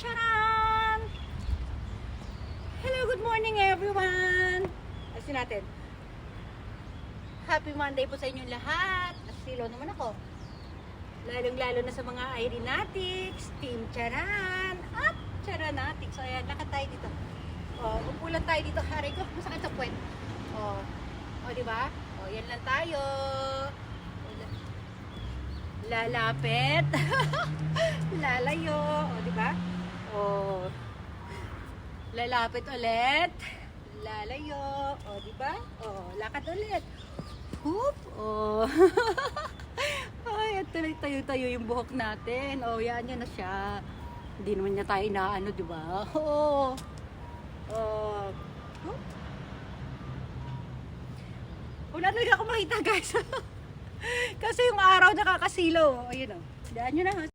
Charan! Hello, good morning everyone! Asin natin. Happy Monday po sa inyong lahat. Nasilaw naman ako. Lalong-lalo na sa mga aeronautics, Team Charan, at Charanatics. So ayan, lakad tayo dito. Upulan tayo dito. Haray ko, masakit sa puwet. Diba? Yan lang tayo. Lalapit. Lalayo. Diba? Lalapit ulit. Lalayo. Diba? Lakad ulit. Hoop. Ay, tayo-tayo yung buhok natin. Yan na siya. Hindi naman niya tayo inaano, diba? Wala talaga ako makita, guys. Kasi yung araw nakakasilaw. Ayun o. Daan nyo na.